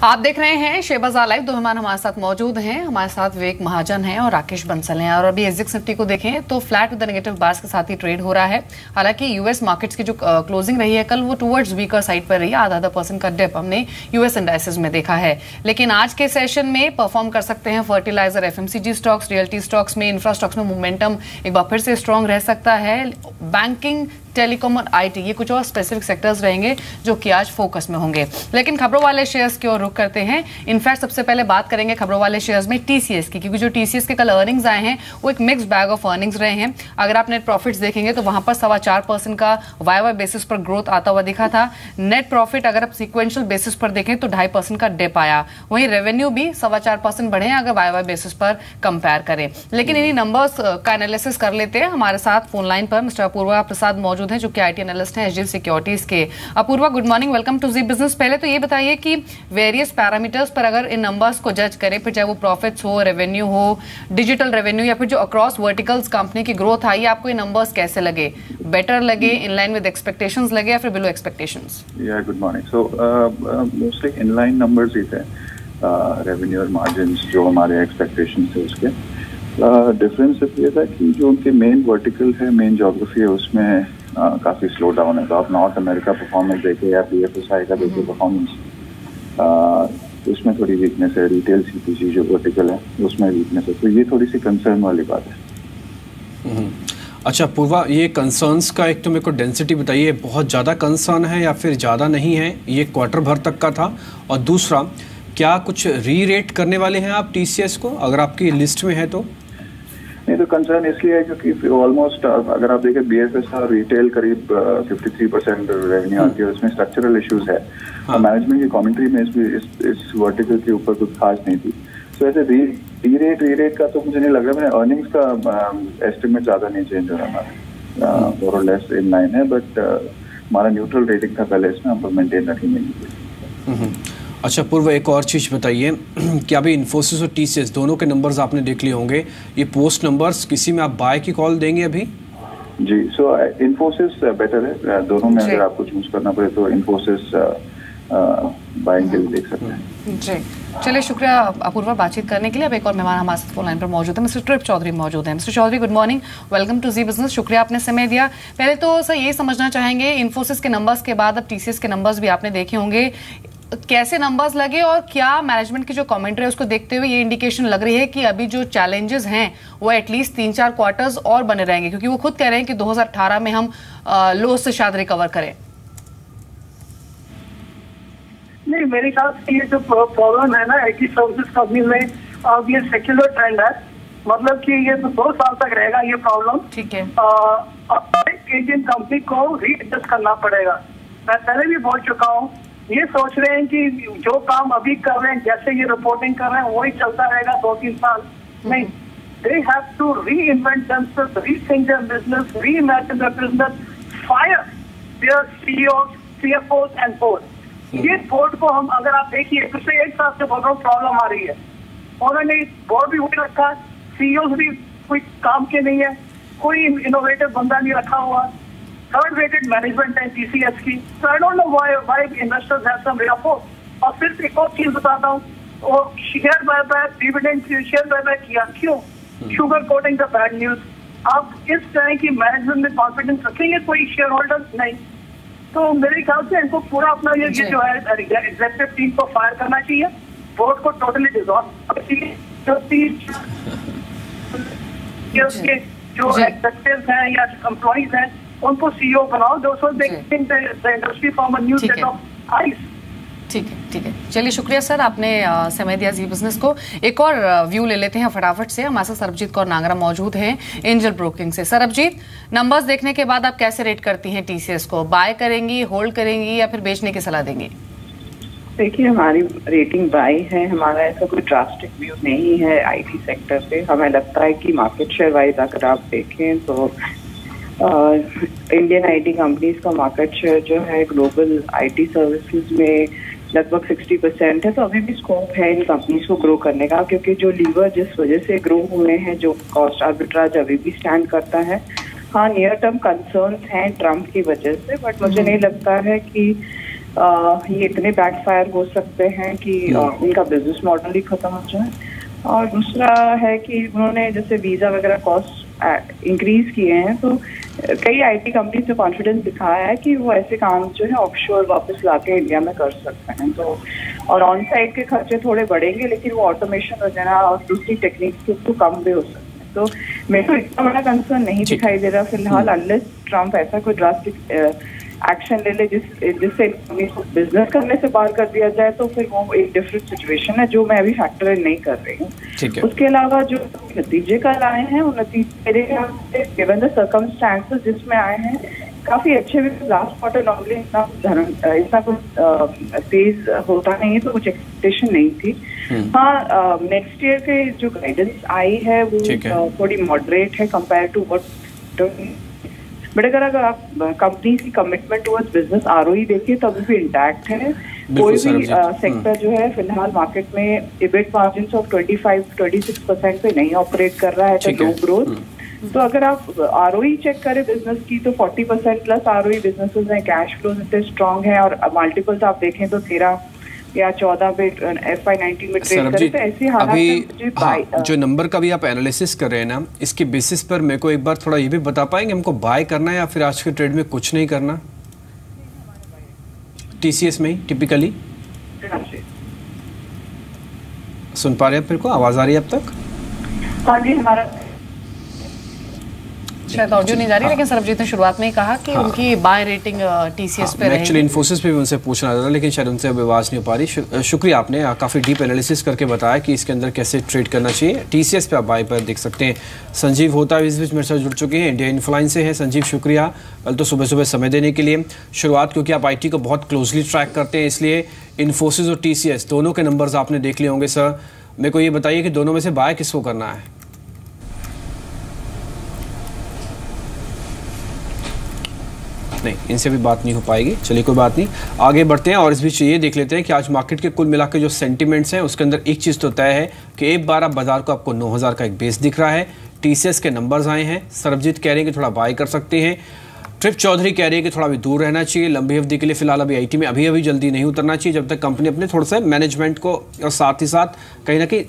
आप देख रहे हैं शेयर बाजार लाइव। दो मेहमान हमारे साथ मौजूद हैं। हमारे साथ विवेक महाजन हैं और राकेश बंसल हैं। और अभी एग्जिट निफ्टी को देखें तो फ्लैट विद नेगेटिव बार्स के साथ ही ट्रेड हो रहा है। हालांकि यूएस मार्केट्स की जो क्लोजिंग रही है कल वो टुवर्ड्स वीकर साइड पर रही है। आधा % का डिप हमने यूएस इंडाइसेस में देखा है। लेकिन आज के सेशन में परफॉर्म कर सकते हैं fertilizer, FMCG stocks, realty stocks में, इंफ्रा स्टॉक्स में मोमेंटम एक बार फिर से स्ट्रॉन्ग रह सकता है। बैंकिंग, टेलीकॉम और आईटी ये कुछ और स्पेसिफिक सेक्टर्स रहेंगे जो कि आज फोकस में होंगे। लेकिन खबरों वाले शेयर्स की ओर रुख करते हैं। इनफैक्ट सबसे पहले बात करेंगे खबरों वाले शेयर्स में टीसीएस की, क्योंकि जो टीसीएस के कल अर्निंग्स आए हैं वो एक मिक्स बैग ऑफ अर्निंग्स रहे हैं। अगर आप नेट प्रॉफिट्स देखेंगे तो वहां पर 4.25% का वाई बेसिस पर ग्रोथ आता हुआ दिखा था। नेट प्रॉफिट अगर आप सिक्वेंशियल बेसिस पर देखें तो 2.5% का डिप आया। वहीं रेवेन्यू भी 4.25% बढ़े अगर वाई बेसिस पर कंपेयर करें। लेकिन इन्हीं नंबर्स का एनालिसिस कर लेते हैं। हमारे साथ फोन लाइन पर मिस्टर अपूर्वा प्रसाद मौजूद हैं जो कि आईटी एनालिस्ट हैं एचडीएफसी सिक्योरिटीज के। Apurva, good morning, welcome to Zee Business. पहले तो ये बताइए कि वेरियस पैरामीटर्स पर अगर इन नंबर्स को जज करें, फिर चाहे वो प्रॉफिट्स हो, रेवेन्यू हो, डिजिटल रेवेन्यू या फिर जो अक्रॉस वर्टिकल्स कंपनी की ग्रोथ आई, आपको ये नंबर्स कैसे लगे? बेटर लगे, इन लाइन विद एक्सपेक्टेशंस लगे या फिर बिलो एक्सपेक्टेशंस? या good morning. So mostly in line numbers ही थे। रेवेन्यू और मार्जिन्स जो हमारे एक्सपेक्टेशंस थे उसके डिफरेंस ये था कि जो उनके मेन वर्टिकल है, मेन ज्योग्राफी है, उसमें काफ़ी स्लो डाउन है। तो आप नॉर्थ अमेरिका परफॉर्मेंस देखें या बीएफएसआई का देखें परफॉर्मेंस, उसमें थोड़ी वीकनेस है। रिटेल सीपीसी जो वर्टिकल है उसमें वीकनेस है। तो ये थोड़ी सी कंसर्न वाली बात है। अच्छा पूर्वा, ये कंसर्न्स का एक तो मेरे को डेंसिटी बताइए, बहुत ज़्यादा कंसर्न है या फिर ज़्यादा नहीं है? ये क्वार्टर भर तक का था। और दूसरा, क्या कुछ री रेट करने वाले हैं आप टीसीएस को, अगर आपकी लिस्ट में है तो? नहीं, तो कंसर्न इसलिए है क्योंकि ऑलमोस्ट अगर आप देखें बीएफएसआई रिटेल करीब 53% रेवेन्यू आती है, उसमें स्ट्रक्चरल इश्यूज है। हाँ। मैनेजमेंट की कमेंट्री में इस वर्टिकल के ऊपर कुछ खास नहीं थी। तो ऐसे री रेट का तो मुझे नहीं लग रहा। मैंने अर्निंग्स का एस्टिमेट ज़्यादा नहीं चेंज हो रहा हमारा, मोर और लेस इन लाइन है। बट हमारा न्यूट्रल रेटिंग था पहले, इसमें हम मेंटेन रखेंगे। अच्छा पूर्व, एक और चीज़ बताइए कि अभी इन्फोसिस और टीसीएस दोनों के नंबर्स आपने देख लिए होंगे। ये पोस्ट नंबर्स किसी में आप बाय की कॉल देंगे अभी? जी, सो इन्फोसिस बेटर है। दोनों में अगर आपको चूज करना पड़े तो इन्फोसिस बाइंग के लिए देख सकते हैं। जी, चलिए, शुक्रिया अपूर्वा बातचीत करने के लिए। अब एक और मेहमान हमारे साथ फोन लाइन पर मौजूद है, मिस्टर ट्रिप चौधरी मौजूद हैं। Mister Chaudhary, good morning, welcome to Zee Business. शुक्रिया आपने समय दिया। पहले तो सर ये समझना चाहेंगे, इन्फोसिस के नंबर्स के बाद अब टीसीएस के नंबर्स भी आपने देखे होंगे, कैसे नंबर्स लगे और क्या मैनेजमेंट की जो कमेंट्री है उसको देखते हुए ये इंडिकेशन लग रही है कि अभी जो चैलेंजेस हैं वो एटलीस्ट 3-4 क्वार्टर्स और बने रहेंगे? क्योंकि वो खुद कह रहे हैं कि 2018 में हम लो से शायद रिकवर करें। नहीं, मेरे ख्याल से ये जो प्रॉब्लम है ना आईटी सर्विसेज कंपनी में, अब ये सेक्युलर ट्रेंड है। मतलब कि ये तो 2 साल तक रहेगा ये प्रॉब्लम। ठीक है, इंडियन कंपनी को रीएडजस्ट करना पड़ेगा। मैं पहले भी बोल चुका हूँ, ये सोच रहे हैं कि जो काम अभी कर रहे हैं, जैसे ये रिपोर्टिंग कर रहे हैं, वही चलता रहेगा 2-3 साल। नहीं, they have to reinvent themselves, rethink their business, reimagine their business, fire their CEOs, CFOs and board. ये बोर्ड को हम अगर आप देखिए पिछले 1 साल से बहुत प्रॉब्लम आ रही है। उन्होंने बोर्ड भी वही रखा है, सीईओज भी कोई काम के नहीं है, कोई इनोवेटिव बंदा नहीं रखा हुआ। थर्ड रेटेड मैनेजमेंट है टीसीएस की। So I don't know why investors have some rapport। और फिर एक और चीज बताता हूँ, वो share buyback, dividend share buyback किया क्यों? Sugar coating the bad news. आप इस तरह की मैनेजमेंट में कॉन्फिडेंस रखेंगे कोई शेयर होल्डर नहीं? तो मेरे ख्याल से इनको पूरा अपना ये जो है एग्जेक्टिव टीम को फायर करना चाहिए, बोर्ड को टोटली डिसॉल्व चाहिए। जो एग्जेक्टिव्स हैं या एम्प्लॉइज हैं उनको सीईओ बनाओ, दोस्तों देखते हैं industry from a new set of eyes. ठीक है, चलिए, शुक्रिया सर, आपने समय दिया जी बिजनेस को। एक और व्यू ले लेते हैं फटाफट से। हमारे साथ सरबजीत कौर नांगरा मौजूद हैं एंजल ब्रोकिंग से। सरबजीत, नंबर्स देखने के बाद आप कैसे रेट करती हैं टीसीएस को? बाय करेंगी, होल्ड करेंगी या फिर बेचने की सलाह देंगी? देखिए, हमारी रेटिंग बाय है। हमारा ऐसा कोई ड्रास्टिक व्यू नहीं है आईटी सेक्टर पे। हमें लगता है कि मार्केट शेयर वाइज अगर आप देखें तो इंडियन आईटी कंपनीज का मार्केट शेयर जो है ग्लोबल आईटी सर्विसेज में लगभग 60% है। तो अभी भी स्कोप है इन कंपनीज को ग्रो करने का, क्योंकि जो लीवर जिस वजह से ग्रो हुए हैं, जो कॉस्ट आर्बिट्राज अभी भी स्टैंड करता है। हाँ, नियर टर्म कंसर्न्स हैं ट्रम्प की वजह से, बट मुझे नहीं लगता है कि ये इतने बैकफायर हो सकते हैं कि उनका बिजनेस मॉडल ही खत्म हो जाए। और दूसरा है कि उन्होंने जैसे वीजा वगैरह कॉस्ट इंक्रीज किए हैं, तो कई आईटी कंपनीज ने कॉन्फिडेंस दिखाया है कि वो ऐसे काम जो है ऑफशोर वापस लाके इंडिया में कर सकते हैं। तो और ऑन साइट के खर्चे थोड़े बढ़ेंगे, लेकिन वो ऑटोमेशन वगैरह और दूसरी टेक्निक से तो कम भी हो सकते हैं। तो मेरे को इतना बड़ा कंसर्न नहीं दिखाई दे रहा फिलहाल, अनलेस ट्रम्प ऐसा कोई ड्रास्टिक एक्शन ले ले जिससे बिजनेस करने से बाहर कर दिया जाए, तो फिर वो एक डिफरेंट सिचुएशन है जो मैं अभी फैक्टर इन नहीं कर रही हूँ। उसके अलावा जो नतीजे कल आए हैं वो नतीजे गिवन द सर्कमस्टांसेस जिसमें आए हैं काफी अच्छे भी। लास्ट क्वार्टर नॉर्मली इतना कुछ तेज होता नहीं है, तो कुछ एक्सपेक्टेशन नहीं थी। हाँ, नेक्स्ट ईयर के जो गाइडेंस आई है वो थोड़ी मॉडरेट है कंपेयर टू व्हाट, बट अगर आप कंपनी की कमिटमेंट टुवर्ड्स बिजनेस आरओई देखिए तो अभी भी इंटैक्ट है। कोई भी सेक्टर जो है फिलहाल मार्केट में इबिट मार्जिन्स ऑफ 25-26% पे नहीं ऑपरेट कर रहा है, तो लो ग्रोथ। तो अगर आप आरओई चेक करें बिजनेस की तो 40% प्लस आरओई बिजनेसेस हैं, कैश फ्लोज इतने स्ट्रॉन्ग है, और मल्टीपल्स आप देखें तो 13 या 14 पे FY19 में ट्रेड करें, तो ऐसी हालात अभी जो नंबर का भी आप एनालिसिस कर रहे हैं ना, इसके बेसिस पर मेरे को एक बार थोड़ा ये भी बता पाएंगे हमको बाय करना है या फिर आज के ट्रेड में कुछ नहीं करना TCS में ही टिपिकली? सुन पा रहे हैं? फिर को आवाज आ रही है अब तक? हाँ जी, हमारा शायद ऑडियो नहीं जा रही, लेकिन सरबजीत ने शुरुआत में ही कहा कि उनकी बाय रेटिंग TCS पे रहेगी। एक्चुअली इन्फोसिस पे भी उनसे पूछना था, लेकिन शायद उनसे अब आवाज़ नहीं हो पा रही। शुक्रिया, आपने काफ़ी डीप एनालिसिस करके बताया कि इसके अंदर कैसे ट्रेड करना चाहिए। TCS पे आप बाय पर देख सकते हैं। संजीव होता इस बीच मेरे साथ जुड़ चुके हैं, इंडिया इन्फ्लुएंस से हैं। संजीव, शुक्रिया कल तो सुबह सुबह समय देने के लिए। शुरुआत क्योंकि आप IT को बहुत क्लोजली ट्रैक करते हैं, इसलिए इन्फोसिस और TCS दोनों के नंबर्स आपने देख लिए होंगे। सर, मेरे को ये बताइए कि दोनों में से बाय किसको करना है? नहीं, इनसे भी बात नहीं हो पाएगी। चलिए कोई बात नहीं, आगे बढ़ते हैं। और इस बीच ये देख लेते हैं कि आज मार्केट के कुल मिलाकर जो सेंटिमेंट्स हैं उसके अंदर एक चीज़ तो तय है कि एक बार अब बाजार को आपको 9000 का एक बेस दिख रहा है। TCS के नंबर्स आए हैं। सरबजीत कह रहे हैं कि थोड़ा बाय कर सकते हैं। ट्रिप चौधरी कह रही है कि थोड़ा भी दूर रहना चाहिए लंबी अवधि के लिए। फिलहाल अभी IT में अभी जल्दी नहीं उतरना चाहिए जब तक कंपनी अपने थोड़ा सा मैनेजमेंट को और साथ ही साथ कहीं ना कहीं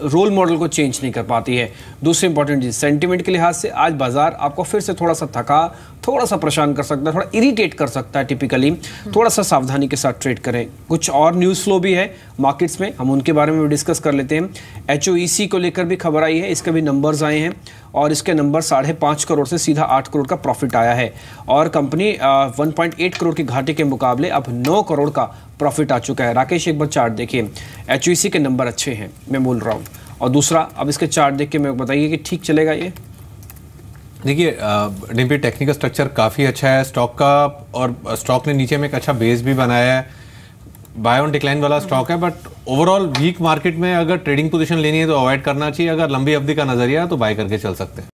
रोल मॉडल को चेंज नहीं कर पाती है। दूसरी इंपॉर्टेंट चीज, सेंटिमेंट के लिहाज से आज बाजार आपको फिर से थोड़ा सा थका, थोड़ा सा परेशान कर सकता है, थोड़ा इरिटेट कर सकता है। टिपिकली थोड़ा सा सावधानी के साथ ट्रेड करें। कुछ और न्यूज़ फ्लो भी है मार्केट्स में, हम उनके बारे में भी डिस्कस कर लेते हैं। HOEC को लेकर भी खबर आई है, इसके भी नंबर्स आए हैं और इसके नंबर 5.5 करोड़ से सीधा 8 करोड़ का प्रॉफिट आया है और कंपनी 1.8 करोड़ की घाटे के मुकाबले अब 9 करोड़ का प्रॉफिट आ चुका है। राकेश, एक बार चार्ट देखिए, HOEC के नंबर अच्छे हैं, मैं बोल रहा हूँ। और दूसरा, अब इसके चार्ट देख के मैं बताइए कि ठीक चलेगा ये? देखिए, डिम्पी टेक्निकल स्ट्रक्चर काफ़ी अच्छा है स्टॉक का और स्टॉक ने नीचे में एक अच्छा बेस भी बनाया है। बाय ऑन डिक्लाइन वाला स्टॉक है, बट ओवरऑल वीक मार्केट में अगर ट्रेडिंग पोजीशन लेनी है तो अवॉइड करना चाहिए। अगर लंबी अवधि का नजरिया है तो बाय करके चल सकते हैं।